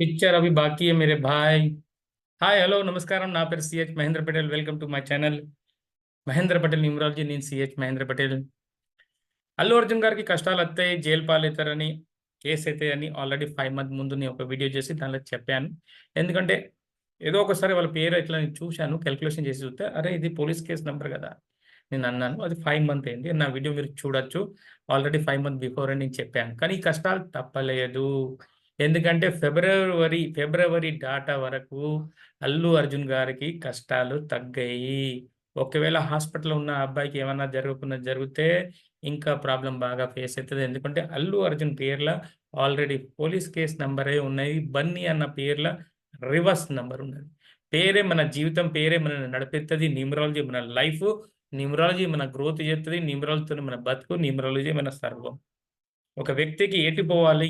Picture अभी बाकी है मेरे भाई। హాయ్ హలో నమస్కారం, నా పేరు CH Mahendra Patel. Welcome to my channel Mahendra Patel numerology. నేను సిహెచ్ మహేంద్ర పటేల్. అల్లు అర్జున్ గారికి కష్టాలు వస్తాయి, జైలు పాలవుతారని, కేసు అవుతాయి అని ఆల్రెడీ 5 మంత్ ముందు నేను ఒక వీడియో చేసి దానిలో చెప్పాను. ఎందుకంటే ఏదో ఒకసారి వాళ్ళ పేరు ఇట్లా నేను చూశాను, క్యాల్కులేషన్ చేసి చూస్తే అరే ఇది పోలీస్ కేసు నెంబర్ కదా నేను అన్నాను. అది 5 మంత్ అయింది. నా వీడియో మీరు చూడొచ్చు. ఆల్రెడీ 5 మంత్ బిఫోర్ అని నేను చెప్పాను. కానీ ఈ కష్టాలు తప్పలేదు. ఎందుకంటే ఫిబ్రవరి డాటా వరకు అల్లు అర్జున్ గారికి కష్టాలు తగ్గాయి. ఒకవేళ హాస్పిటల్లో ఉన్న అబ్బాయికి ఏమన్నా జరగకుండా జరిగితే ఇంకా ప్రాబ్లం బాగా ఫేస్ అవుతుంది. ఎందుకంటే అల్లు అర్జున్ పేర్ల ఆల్రెడీ పోలీస్ కేసు నంబరే ఉన్నాయి. బన్నీ అన్న పేర్ల రివర్స్ నంబర్ ఉన్నది. పేరే మన జీవితం, పేరే మన నడిపిస్తుంది. న్యూమరాలజీ మన లైఫ్, న్యూమరాలజీ మన గ్రోత్ చేస్తుంది. న్యూమరాలజీతో మన బతుకు, న్యూమరాలజీ మన సర్వం. ఒక వ్యక్తికి ఎటు పోవాలి,